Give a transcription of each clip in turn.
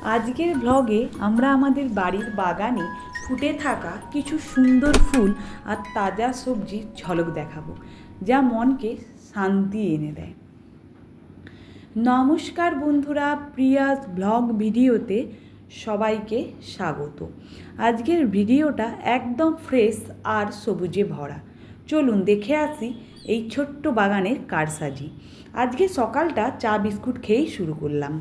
আজকের ব্লগে আমরা আমাদের বাড়ির বাগানে ফুটে থাকা কিছু সুন্দর ফুল আর তাজা সবজির ঝলক দেখাবো, যা মনকে শান্তি এনে দেয়। নমস্কার বন্ধুরা, প্রিয়াস ব্লগ ভিডিওতে সবাইকে স্বাগত। আজকের ভিডিওটা একদম ফ্রেশ আর সবুজে ভরা। চলুন দেখে আসি এই ছোট্ট বাগানের কারসাজি। আজকে সকালটা চা বিস্কুট খেয়েই শুরু করলাম।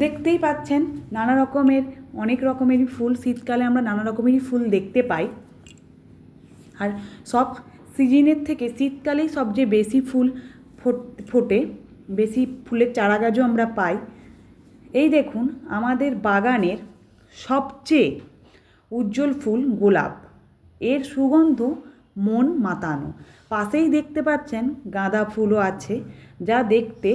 দেখতেই পাচ্ছেন নানা রকমের অনেক রকমেরই ফুল। শীতকালে আমরা নানা রকমেরই ফুল দেখতে পাই, আর সব সিজনের থেকে শীতকালেই সবচেয়ে বেশি ফুল ফোটে, বেশি ফুলের চারা গাছও আমরা পাই। এই দেখুন আমাদের বাগানের সবচেয়ে উজ্জ্বল ফুল গোলাপ, এর সুগন্ধ মন মাতানো। পাশেই দেখতে পাচ্ছেন গাঁদা ফুলও আছে, যা দেখতে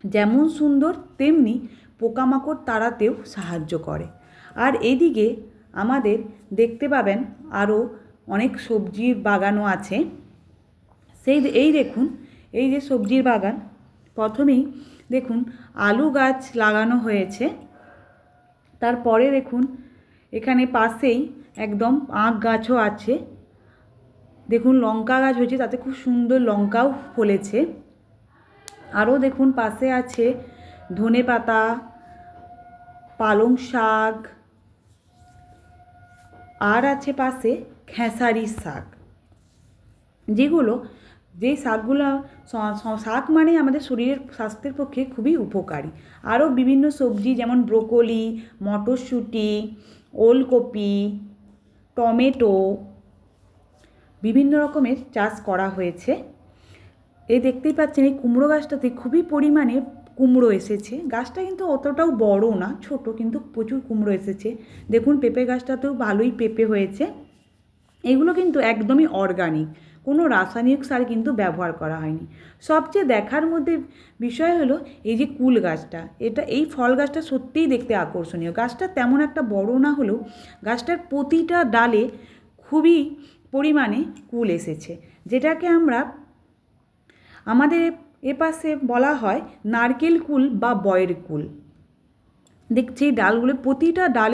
যেমন সুন্দর তেমনি পোকামাকড় তাড়াতেও সাহায্য করে। আর এদিকে আমাদের দেখতে পাবেন আরও অনেক সবজির বাগানও আছে। এই দেখুন, এই যে সবজির বাগান, প্রথমেই দেখুন আলু গাছ লাগানো হয়েছে। তারপরে দেখুন এখানে পাশেই একদম আখ গাছও আছে। দেখুন লঙ্কা গাছ হয়েছে, তাতে খুব সুন্দর লঙ্কাও ফলেছে। আরও দেখুন পাশে আছে ধনেপাতা, পালং শাক, আর আছে পাশে খেসারির শাক, যে শাকগুলো শাক মানে আমাদের শরীরের স্বাস্থ্যের পক্ষে খুবই উপকারী। আরও বিভিন্ন সবজি যেমন ব্রোকলি, মটরশুঁটি, ওলকপি, টমেটো, বিভিন্ন রকমের চাষ করা হয়েছে। এই দেখতেই পাচ্ছেন এই কুমড়ো গাছটাতে খুবই পরিমাণে কুমড়ো এসেছে। গাছটা কিন্তু অতটাও বড় না, ছোট, কিন্তু প্রচুর কুমড়ো এসেছে। দেখুন পেঁপে গাছটাতেও ভালোই পেঁপে হয়েছে। এগুলো কিন্তু একদমই অর্গানিক, কোনো রাসায়নিক সার কিন্তু ব্যবহার করা হয়নি। সবচেয়ে দেখার মধ্যে বিষয় হলো এই যে কুল গাছটা, এই ফল গাছটা সত্যিই দেখতে আকর্ষণীয়। গাছটা তেমন একটা বড় না হলেও গাছটার প্রতিটা ডালে খুবই পরিমাণে কুল এসেছে, যেটাকে আমরা আমাদের এপাশে বলা হয় নারকেল কুল বা বয়ের কুল। দেখছি ডালগুলো, প্রতিটা ডাল